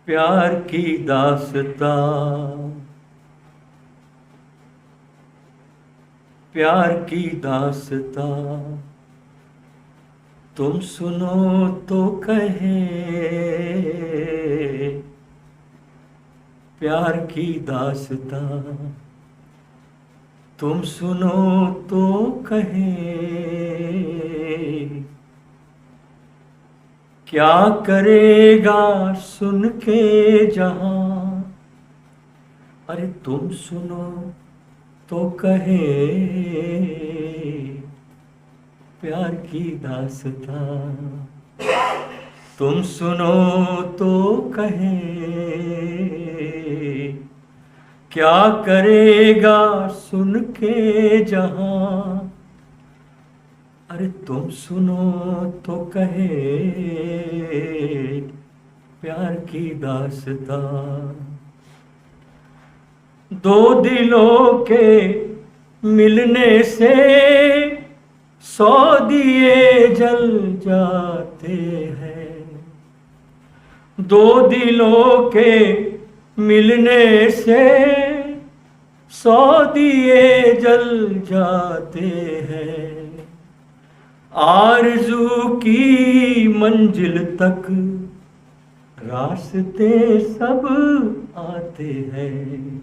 प्यार की दास्तां, प्यार की दास्तां तुम सुनो तो कहे, प्यार की दास्तां तुम सुनो तो कहे। क्या करेगा सुन के जहां, अरे तुम सुनो तो कहे, प्यार की दास्तां तुम सुनो तो कहे। क्या करेगा सुन के जहां, अरे तुम सुनो तो कहे, प्यार की दास्तां। दो दिलों के मिलने से 100 दिए जल जाते हैं। दो दिलों के मिलने से 100 दिए जल जाते हैं। आरज़ू की मंजिल तक रास्ते सब आते हैं।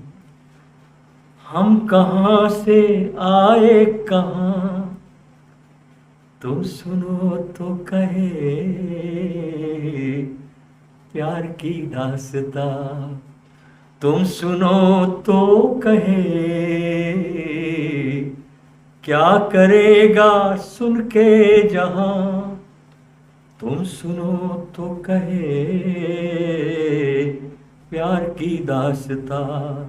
हम कहाँ से आए कहाँ, तुम सुनो तो कहे, प्यार की दास्तां तुम सुनो तो कहे। क्या करेगा सुन के जहां, तुम सुनो तो कहे, प्यार की दास्तां।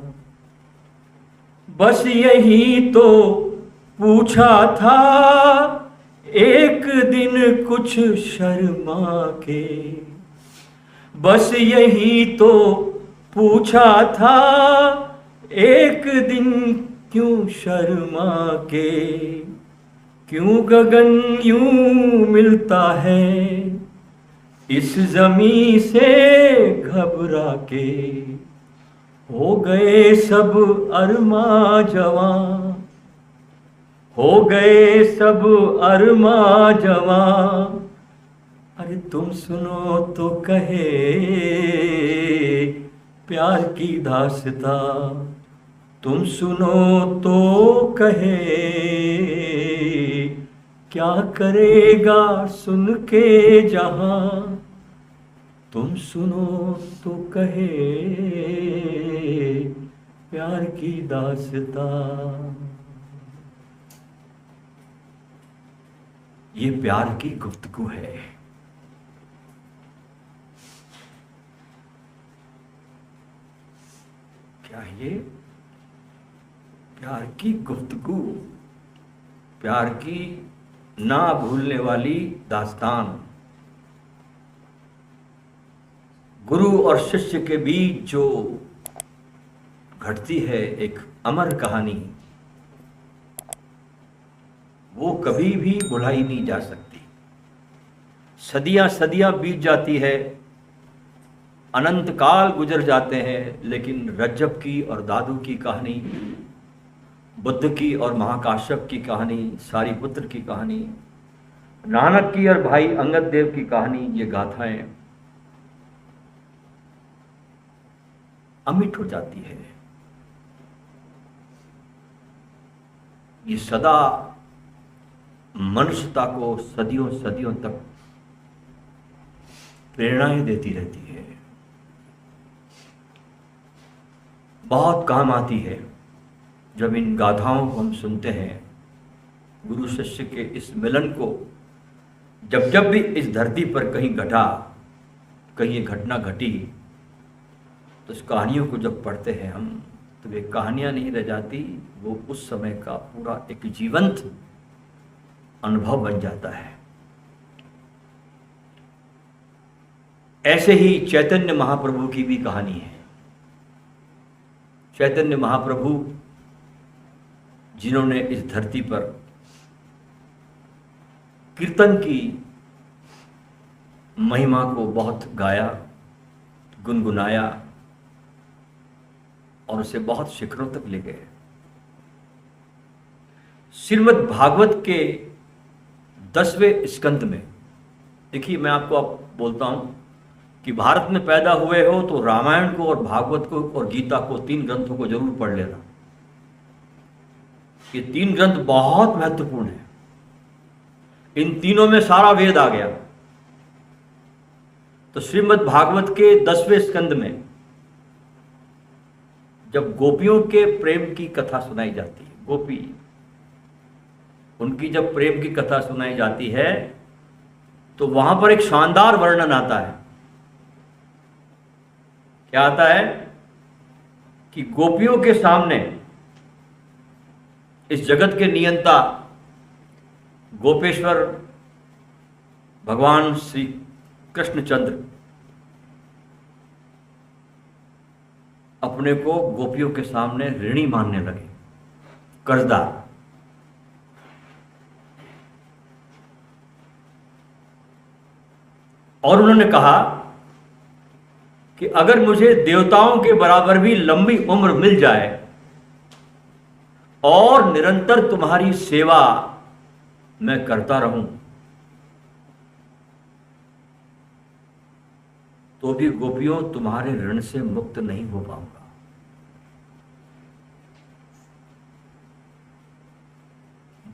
बस यही तो पूछा था एक दिन कुछ शर्मा के, बस यही तो पूछा था एक दिन क्यों शर्मा के। क्यों गगन यूं मिलता है इस जमी से घबरा के। हो गए सब अरमा जवां, हो गए सब अरमा जवां, अरे तुम सुनो तो कहे, प्यार की दास्तां तुम सुनो तो कहे। क्या करेगा सुन के जहां, तुम सुनो तो कहे, प्यार की दास्तां। ये प्यार की गुफ्तगू है। क्या ये प्यार की गुफ्तगू, प्यार की ना भूलने वाली दास्तान। गुरु और शिष्य के बीच जो घटती है एक अमर कहानी, वो कभी भी भुलाई नहीं जा सकती। सदियां सदियां बीत जाती है, अनंत काल गुजर जाते हैं, लेकिन रज्जब की और दादू की कहानी, बुद्ध की और महाकाश्यप की कहानी, सारीपुत्र की कहानी, नानक की और भाई अंगद देव की कहानी, ये गाथाएं अमिट हो जाती है। ये सदा मनुष्यता को सदियों सदियों तक प्रेरणाएं देती रहती है। बहुत काम आती है जब इन गाथाओं को हम सुनते हैं। गुरु शिष्य के इस मिलन को जब जब भी इस धरती पर कहीं घटा, कहीं ये घटना घटी, तो इस कहानियों को जब पढ़ते हैं हम, तो वे कहानियां नहीं रह जाती, वो उस समय का पूरा एक जीवंत अनुभव बन जाता है। ऐसे ही चैतन्य महाप्रभु की भी कहानी है। चैतन्य महाप्रभु जिन्होंने इस धरती पर कीर्तन की महिमा को बहुत गाया, गुनगुनाया और उसे बहुत शिखरों तक ले गए। श्रीमद् भागवत के 10वें स्कंद में, देखिए मैं आपको अब बोलता हूं कि भारत में पैदा हुए हो तो रामायण को और भागवत को और गीता को, 3 ग्रंथों को जरूर पढ़ लेना। ये 3 ग्रंथ बहुत महत्वपूर्ण है। इन तीनों में सारा वेद आ गया। तो श्रीमद् भागवत के 10वें स्कंद में जब गोपियों के प्रेम की कथा सुनाई जाती है, गोपी उनकी जब प्रेम की कथा सुनाई जाती है तो वहां पर एक शानदार वर्णन आता है। क्या आता है कि गोपियों के सामने इस जगत के नियंता गोपेश्वर भगवान श्री कृष्णचंद्र अपने को गोपियों के सामने ऋणी मानने लगे, कर्जदार। और उन्होंने कहा कि अगर मुझे देवताओं के बराबर भी लंबी उम्र मिल जाए और निरंतर तुम्हारी सेवा मैं करता रहूं तो भी गोपियों तुम्हारे ऋण से मुक्त नहीं हो पाऊंगा।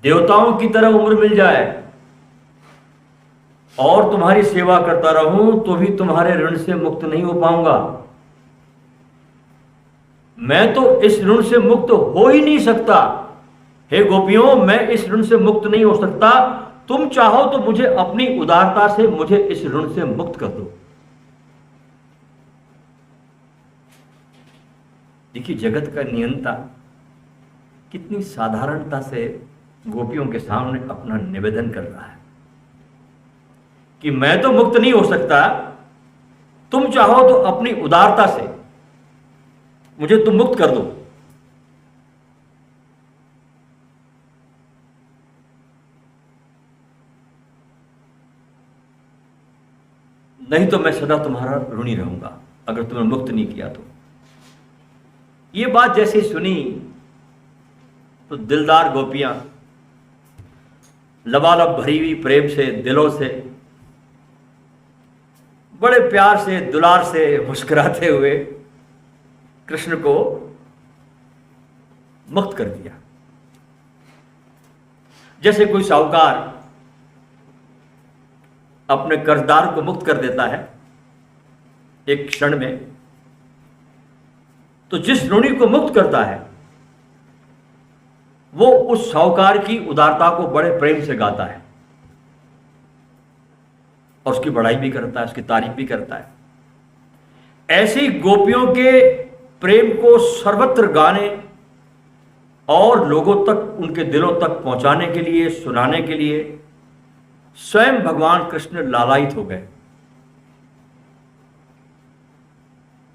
देवताओं की तरह उम्र मिल जाए और तुम्हारी सेवा करता रहूं तो भी तुम्हारे ऋण से मुक्त नहीं हो पाऊंगा। मैं तो इस ऋण से मुक्त हो ही नहीं सकता। हे गोपियों, मैं इस ऋण से मुक्त नहीं हो सकता। तुम चाहो तो मुझे अपनी उदारता से मुझे इस ऋण से मुक्त कर दो। देखिए जगत का नियंता कितनी साधारणता से गोपियों के सामने अपना निवेदन कर रहा है कि मैं तो मुक्त नहीं हो सकता, तुम चाहो तो अपनी उदारता से मुझे तुम मुक्त कर दो। नहीं तो मैं सदा तुम्हारा ऋणी रहूंगा अगर तुमने मुक्त नहीं किया तो। ये बात जैसे सुनी तो दिलदार गोपियां लबालब भरी हुई प्रेम से, दिलों से, बड़े प्यार से, दुलार से मुस्कुराते हुए कृष्ण को मुक्त कर दिया। जैसे कोई साहूकार अपने कर्जदार को मुक्त कर देता है एक क्षण में, तो जिस ऋणी को मुक्त करता है वो उस साहूकार की उदारता को बड़े प्रेम से गाता है और उसकी बड़ाई भी करता है, उसकी तारीफ भी करता है। ऐसे ही गोपियों के प्रेम को सर्वत्र गाने और लोगों तक, उनके दिलों तक पहुंचाने के लिए, सुनाने के लिए स्वयं भगवान कृष्ण लालायित हो गए।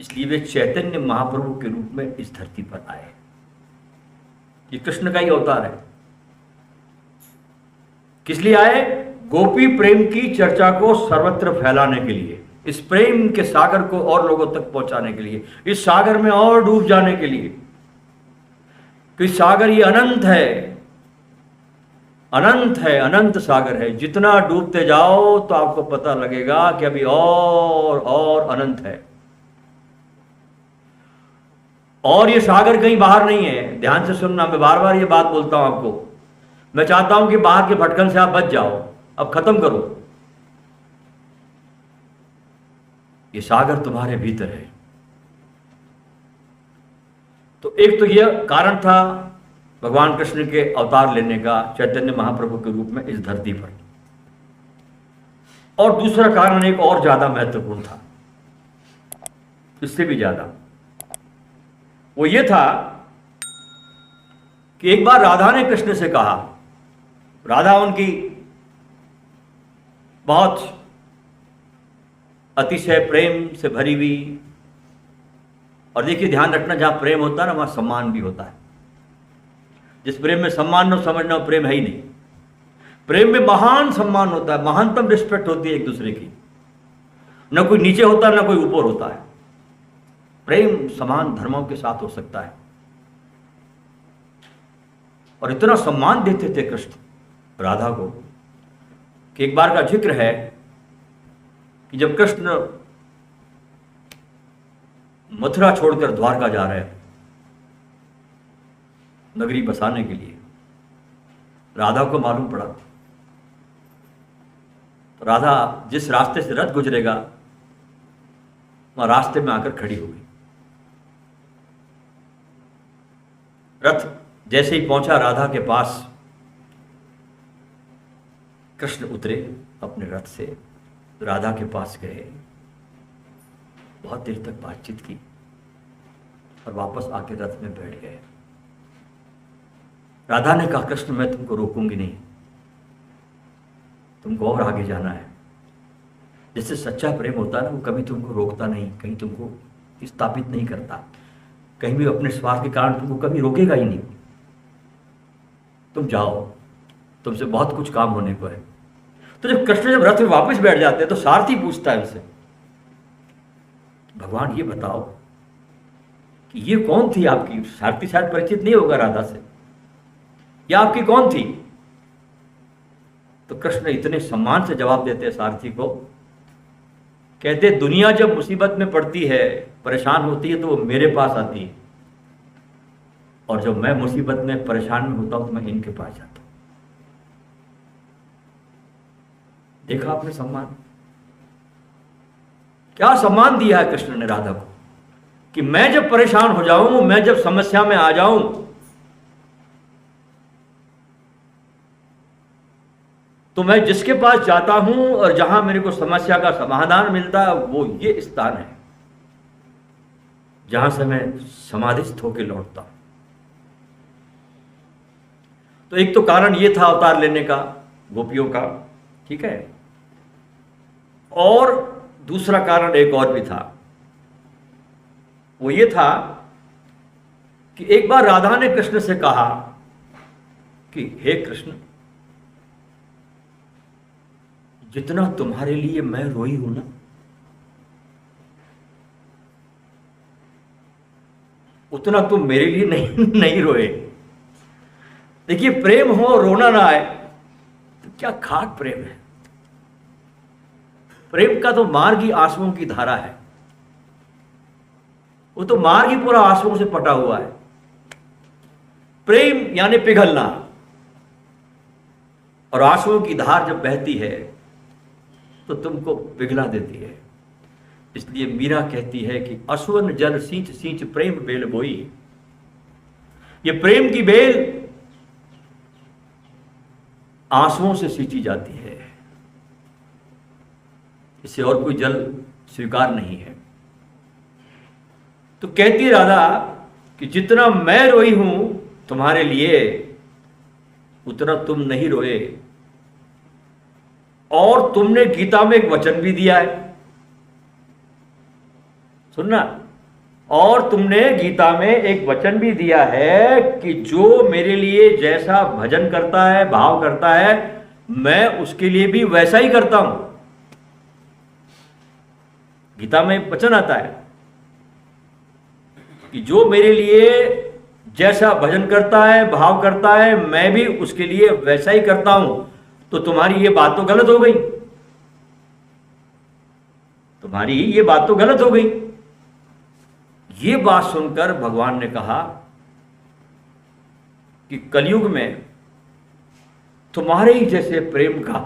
इसलिए वे चैतन्य महाप्रभु के रूप में इस धरती पर आए। ये कृष्ण का ही अवतार है। किस लिए आए? गोपी प्रेम की चर्चा को सर्वत्र फैलाने के लिए, इस प्रेम के सागर को और लोगों तक पहुंचाने के लिए, इस सागर में और डूब जाने के लिए। कि सागर ये अनंत है, अनंत है, अनंत सागर है। जितना डूबते जाओ तो आपको पता लगेगा कि अभी और अनंत है। और ये सागर कहीं बाहर नहीं है। ध्यान से सुनना, मैं बार बार ये बात बोलता हूं आपको। मैं चाहता हूं कि बाहर के भटकन से आप बच जाओ, अब खत्म करो। ये सागर तुम्हारे भीतर है। तो एक तो यह कारण था भगवान कृष्ण के अवतार लेने का चैतन्य महाप्रभु के रूप में इस धरती पर। और दूसरा कारण एक और ज्यादा महत्वपूर्ण था, इससे भी ज्यादा। वो ये था कि एक बार राधा ने कृष्ण से कहा, राधा उनकी बहुत अतिशय प्रेम से भरी हुई, और देखिए ध्यान रखना, जहां प्रेम होता है ना वहां सम्मान भी होता है। जिस प्रेम में सम्मान न समझना वो प्रेम है ही नहीं। प्रेम में महान सम्मान होता है, महानतम रिस्पेक्ट होती है एक दूसरे की। न कोई नीचे होता है, न कोई ऊपर होता है। प्रेम समान धर्मों के साथ हो सकता है। और इतना सम्मान देते थे कृष्ण राधा को कि एक बार का जिक्र है कि जब कृष्ण मथुरा छोड़कर द्वारका जा रहे हैं नगरी बसाने के लिए, राधा को मालूम पड़ा। तो राधा जिस रास्ते से रथ गुजरेगा वहां रास्ते में आकर खड़ी हो गई। रथ जैसे ही पहुंचा राधा के पास, कृष्ण उतरे अपने रथ से, राधा के पास गए, बहुत देर तक बातचीत की और वापस आके रथ में बैठ गए। राधा ने कहा, कृष्ण मैं तुमको रोकूंगी नहीं, तुमको और आगे जाना है। जिससे सच्चा प्रेम होता है ना, वो कभी तुमको रोकता नहीं, कहीं तुमको स्थापित नहीं करता, कहीं भी अपने स्वार्थ के कारण तुमको कभी रोकेगा ही नहीं। तुम जाओ, तुमसे बहुत कुछ काम होने को है। तो जब कृष्ण जब रथ में वापस बैठ जाते हैं तो सारथी पूछता है उनसे, भगवान ये बताओ कि ये कौन थी आपकी? सारथी शायद परिचित नहीं होगा राधा से, या आपकी कौन थी? तो कृष्ण इतने सम्मान से जवाब देते हैं सारथी को, कहते दुनिया जब मुसीबत में पड़ती है, परेशान होती है, तो वो मेरे पास आती है, और जब मैं मुसीबत में परेशान में होता हूं तो मैं इनके पास जाता हूं। देखा आपने सम्मान, क्या सम्मान दिया है कृष्ण ने राधा को, कि मैं जब परेशान हो जाऊं, मैं जब समस्या में आ जाऊं, तो मैं जिसके पास जाता हूं और जहां मेरे को समस्या का समाधान मिलता है, वो ये स्थान है जहां से मैं समाधिस्थ होकर लौटता हूं। तो एक तो कारण ये था अवतार लेने का गोपियों का, ठीक है, और दूसरा कारण एक और भी था। वो ये था कि एक बार राधा ने कृष्ण से कहा कि हे कृष्ण, जितना तुम्हारे लिए मैं रोई हूं ना, उतना तुम मेरे लिए नहीं रोए। देखिए, प्रेम हो रोना ना आए तो क्या खाक प्रेम है। प्रेम का तो मार्ग ही आंसुओं की धारा है, वो तो मार्ग ही पूरा आंसुओं से पटा हुआ है। प्रेम यानी पिघलना, और आंसुओं की धार जब बहती है तो तुमको पिघला देती है। इसलिए मीरा कहती है कि असुवन जल सींच सींच प्रेम बेल बोई। ये प्रेम की बेल आंसुओं से सींची जाती है, इससे और कोई जल स्वीकार नहीं है। तो कहती राधा कि जितना मैं रोई हूं तुम्हारे लिए, उतना तुम नहीं रोए। और तुमने गीता में एक वचन भी दिया है, सुनना, और तुमने गीता में एक वचन भी दिया है कि जो मेरे लिए जैसा भजन करता है, भाव करता है, मैं उसके लिए भी वैसा ही करता हूं। गीता में एक वचन आता है कि जो मेरे लिए जैसा भजन करता है, भाव करता है, मैं भी उसके लिए वैसा ही करता हूं। तो तुम्हारी ये बात तो गलत हो गई, तुम्हारी ये बात तो गलत हो गई। ये बात सुनकर भगवान ने कहा कि कलयुग में तुम्हारे ही जैसे प्रेम का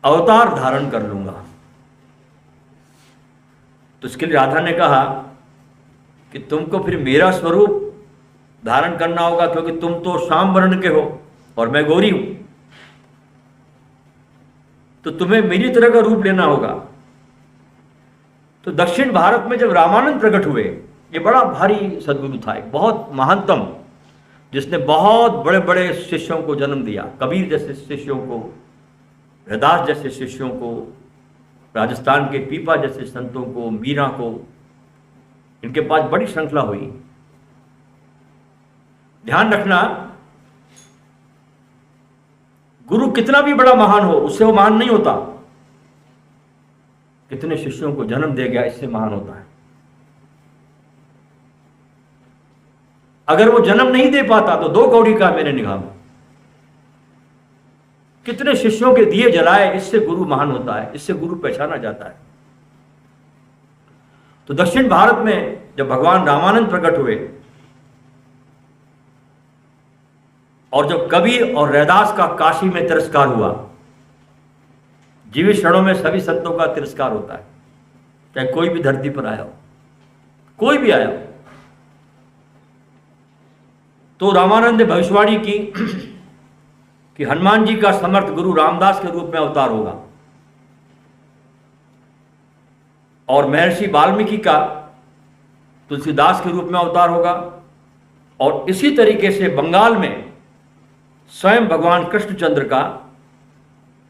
अवतार धारण कर लूंगा। तो इसके लिए राधा ने कहा कि तुमको फिर मेरा स्वरूप धारण करना होगा, क्योंकि तुम तो श्याम वर्ण के हो और मैं गौरी हूं, तो तुम्हें मेरी तरह का रूप लेना होगा। तो दक्षिण भारत में जब रामानंद प्रकट हुए, ये बड़ा भारी सदगुरु था, एक बहुत महानतम, जिसने बहुत बड़े बड़े शिष्यों को जन्म दिया, कबीर जैसे शिष्यों को, हरदास जैसे शिष्यों को, राजस्थान के पीपा जैसे संतों को, मीरा को, इनके पास बड़ी श्रृंखला हुई। ध्यान रखना, गुरु कितना भी बड़ा महान हो, उससे वो महान नहीं होता। कितने शिष्यों को जन्म दे गया, इससे महान होता है। अगर वो जन्म नहीं दे पाता तो 2 कौड़ी का मेरे निगाह में। कितने शिष्यों के दिए जलाए, इससे गुरु महान होता है, इससे गुरु पहचाना जाता है। तो दक्षिण भारत में जब भगवान रामानंद प्रकट हुए और जब कबीर और रैदास का काशी में तिरस्कार हुआ, जीवित क्षणों में सभी संतों का तिरस्कार होता है, चाहे कोई भी धरती पर आया हो, कोई भी आया हो। तो रामानंद ने भविष्यवाणी की कि हनुमान जी का समर्थ गुरु रामदास के रूप में अवतार होगा और महर्षि वाल्मीकि का तुलसीदास के रूप में अवतार होगा, और इसी तरीके से बंगाल में स्वयं भगवान कृष्णचंद्र का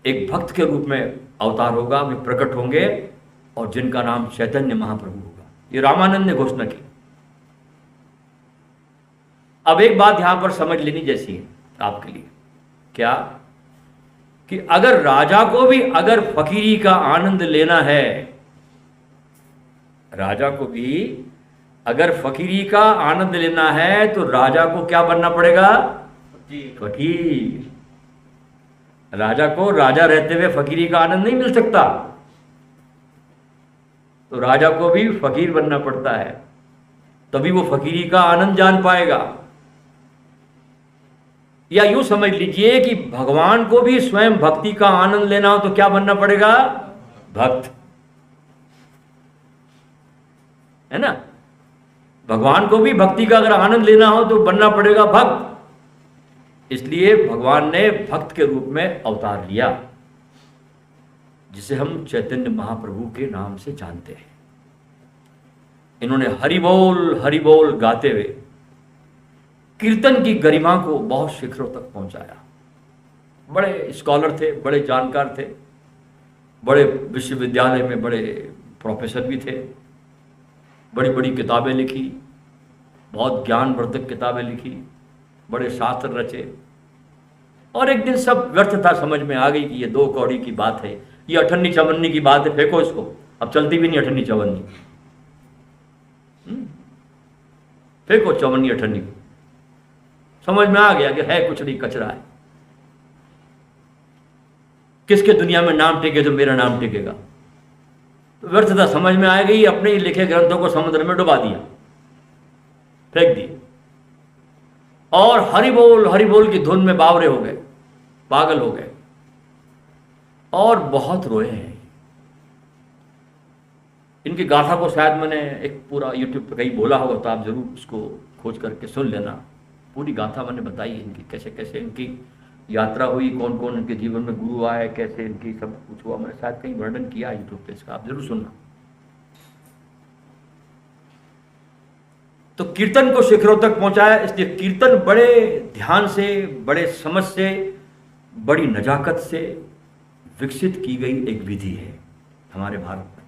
एक भक्त के रूप में अवतार होगा, वे प्रकट होंगे और जिनका नाम चैतन्य महाप्रभु होगा। ये रामानंद ने घोषणा की। अब एक बात यहां पर समझ लेनी जैसी है आपके लिए, क्या कि अगर राजा को भी अगर फकीरी का आनंद लेना है, राजा को भी अगर फकीरी का आनंद लेना है तो राजा को क्या बनना पड़ेगा? फकीर। राजा को राजा रहते हुए फकीरी का आनंद नहीं मिल सकता, तो राजा को भी फकीर बनना पड़ता है, तभी वो फकीरी का आनंद जान पाएगा। या यूं समझ लीजिए कि भगवान को भी स्वयं भक्ति का आनंद लेना हो तो क्या बनना पड़ेगा? भक्त, है ना। भगवान को भी भक्ति का अगर आनंद लेना हो तो बनना पड़ेगा भक्त। इसलिए भगवान ने भक्त के रूप में अवतार लिया, जिसे हम चैतन्य महाप्रभु के नाम से जानते हैं। इन्होंने हरि बोल गाते हुए कीर्तन की गरिमा को बहुत शिखरों तक पहुंचाया। बड़े स्कॉलर थे, बड़े जानकार थे, बड़े विश्वविद्यालय में बड़े प्रोफेसर भी थे, बड़ी बड़ी किताबें लिखी, बहुत ज्ञानवर्धक किताबें लिखी, बड़े शास्त्र रचे। और एक दिन सब व्यर्थता समझ में आ गई कि ये 2 कौड़ी की बात है, ये अठन्नी चवन्नी की बात है, फेंको इसको, अब चलती भी नहीं अठन्नी चवन्नी, फेंको चवन्नी अठन्नी को। समझ में आ गया कि है कुछ नहीं, कचरा है। किसके दुनिया में नाम टिके तो मेरा नाम टिकेगा। तो व्यर्थता समझ में आ गई, अपने ही लिखे ग्रंथों को समुद्र में डुबा दिया, फेंक दिए, और हरि बोल की धुन में बावरे हो गए, पागल हो गए, और बहुत रोए हैं। इनकी गाथा को शायद मैंने एक पूरा यूट्यूब पे कहीं बोला होगा, तो आप जरूर उसको खोज करके सुन लेना। पूरी गाथा मैंने बताई इनकी, कैसे कैसे इनकी यात्रा हुई, कौन कौन इनके जीवन में गुरु आए, कैसे इनकी सब कुछ हुआ, मैंने शायद कहीं वर्णन किया यूट्यूब पे, इसका आप जरूर सुनना। तो कीर्तन को शिखरों तक पहुंचाया। इसलिए कीर्तन बड़े ध्यान से, बड़े समझ से, बड़ी नजाकत से विकसित की गई एक विधि है हमारे भारत में,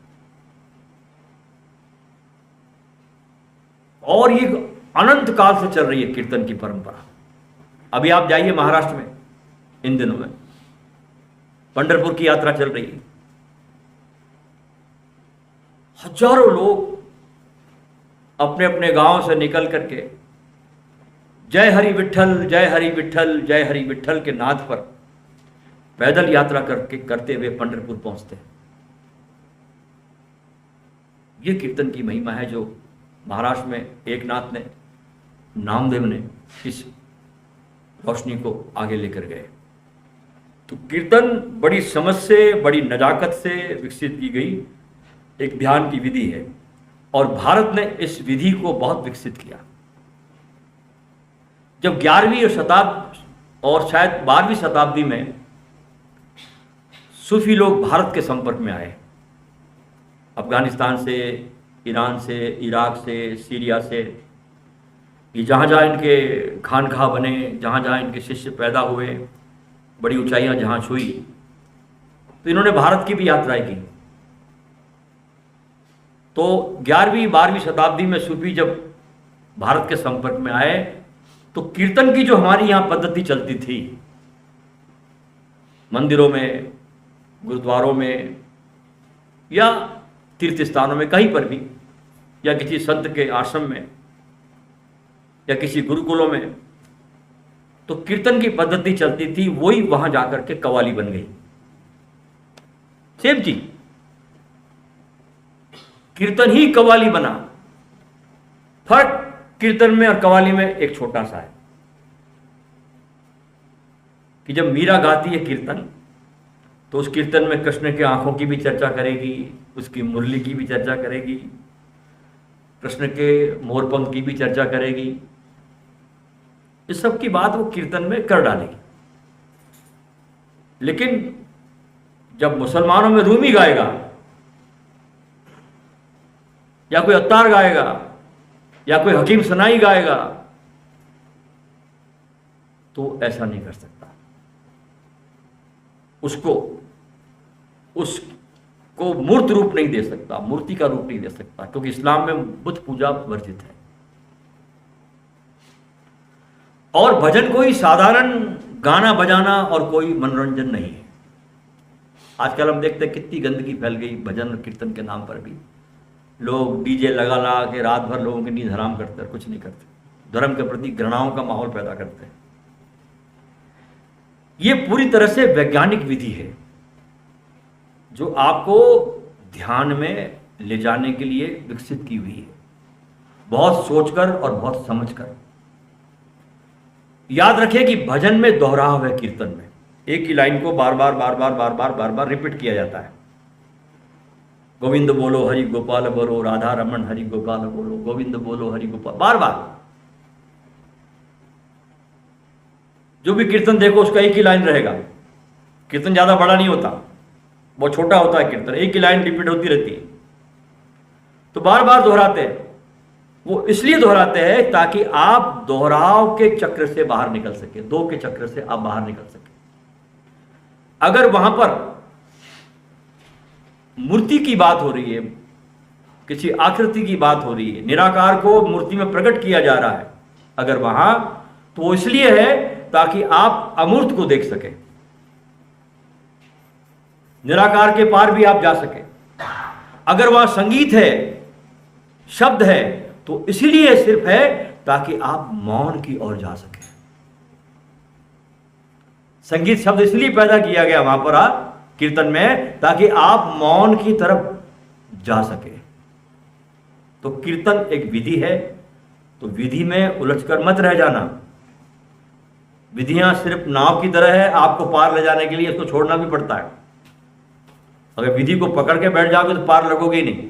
और ये अनंत काल से चल रही है कीर्तन की परंपरा। अभी आप जाइए महाराष्ट्र में, इन दिनों में पंढरपुर की यात्रा चल रही है, हजारों लोग अपने अपने गांव से निकल करके जय हरि विठ्ठल जय हरि विठ्ठल जय हरि विठ्ठल के नाद पर पैदल यात्रा करते हुए पंढरपुर पहुंचते हैं। ये कीर्तन की महिमा है जो महाराष्ट्र में एकनाथ ने, नामदेव ने इस रोशनी को आगे लेकर गए। तो कीर्तन बड़ी समझ से, बड़ी नजाकत से विकसित की गई एक ध्यान की विधि है, और भारत ने इस विधि को बहुत विकसित किया। जब 11वीं शताब्दी और शायद 12वीं शताब्दी में सूफी लोग भारत के संपर्क में आए, अफगानिस्तान से, ईरान से, इराक से, सीरिया से, ये जहाँ जहाँ इनके खानखाह बने, जहाँ जहाँ इनके शिष्य पैदा हुए, बड़ी ऊंचाइयाँ जहाँ छुई, तो इन्होंने भारत की भी यात्राएं की। तो 11वीं 12वीं शताब्दी में सूफी जब भारत के संपर्क में आए, तो कीर्तन की जो हमारी यहाँ पद्धति चलती थी, मंदिरों में, गुरुद्वारों में, या तीर्थ स्थानों में कहीं पर भी, या किसी संत के आश्रम में या किसी गुरुकुलों में, तो कीर्तन की पद्धति चलती थी, वही वहां जाकर के कव्वाली बन गई। सेम चीज, कीर्तन ही कव्वाली बना। फर्क कीर्तन में और कव्वाली में एक छोटा सा है कि जब मीरा गाती है कीर्तन, तो उस कीर्तन में कृष्ण के आंखों की भी चर्चा करेगी, उसकी मुरली की भी चर्चा करेगी, कृष्ण के मोरपंख की भी चर्चा करेगी। इस सब की बात वो कीर्तन में कर डालेगी। लेकिन जब मुसलमानों में रूमी गाएगा, या कोई अत्तार गाएगा, या कोई हकीम सनाई गाएगा, तो ऐसा नहीं कर सकता। उसको मूर्त रूप नहीं दे सकता, मूर्ति का रूप नहीं दे सकता, क्योंकि इस्लाम में बुत पूजा वर्जित है। और भजन कोई साधारण गाना बजाना और कोई मनोरंजन नहीं है। आजकल हम देखते हैं कितनी गंदगी फैल गई भजन और कीर्तन के नाम पर भी। लोग डीजे लगा ला के रात भर लोगों की नींद हराम करते हैं, कुछ नहीं करते, धर्म के प्रति घृणाओं का माहौल पैदा करते हैं। ये पूरी तरह से वैज्ञानिक विधि है जो आपको ध्यान में ले जाने के लिए विकसित की हुई है, बहुत सोचकर और बहुत समझकर। याद रखें कि भजन में दोहराव है, कीर्तन में एक ही लाइन को बार बार रिपीट किया जाता है। गोविंद बोलो हरि गोपाल बोलो, राधा रमन हरि गोपाल बोलो, गोविंद बोलो हरि गोपाल, बार बार। जो भी कीर्तन देखो उसका एक ही लाइन रहेगा। कीर्तन ज्यादा बड़ा नहीं होता, बहुत छोटा होता है कीर्तन, एक ही लाइन रिपीट होती रहती है। तो बार बार दोहराते हैं। वो इसलिए दोहराते हैं ताकि आप दोहराव के चक्र से बाहर निकल सके, दो के चक्र से आप बाहर निकल सके। अगर वहां पर मूर्ति की बात हो रही है, किसी आकृति की बात हो रही है, निराकार को मूर्ति में प्रकट किया जा रहा है अगर वहां, तो वो इसलिए है ताकि आप अमूर्त को देख सके, निराकार के पार भी आप जा सके। अगर वहां संगीत है, शब्द है, तो इसलिए सिर्फ है ताकि आप मौन की ओर जा सके। संगीत शब्द इसलिए पैदा किया गया वहां पर कीर्तन में, ताकि आप मौन की तरफ जा सके। तो कीर्तन एक विधि है, तो विधि में उलझकर मत रह जाना। विधियां सिर्फ नाव की तरह है, आपको पार ले जाने के लिए इसको छोड़ना भी पड़ता है। अगर विधि को पकड़ के बैठ जाओगे तो पार लगोगे ही नहीं।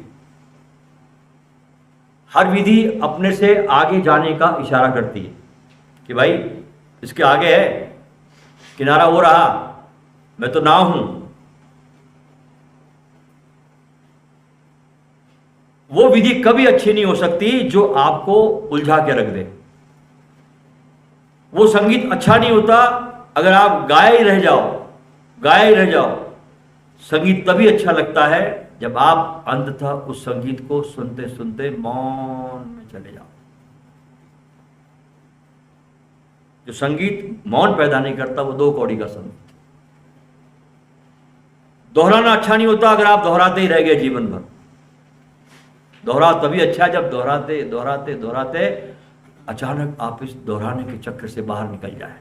हर विधि अपने से आगे जाने का इशारा करती है कि भाई इसके आगे है, किनारा हो रहा, मैं तो नाव हूं। वो विधि कभी अच्छी नहीं हो सकती जो आपको उलझा के रख दे। वो संगीत अच्छा नहीं होता अगर आप गाए ही रह जाओ। संगीत तभी अच्छा लगता है जब आप अंततः उस संगीत को सुनते सुनते मौन में चले जाओ। जो संगीत मौन पैदा नहीं करता वो दो कौड़ी का संगीत। दोहराना अच्छा नहीं होता अगर आप दोहराते ही रह गए जीवन भर। दोहराव तभी अच्छा है जब दोहराते अचानक आप इस दोहराने के चक्र से बाहर निकल जाए।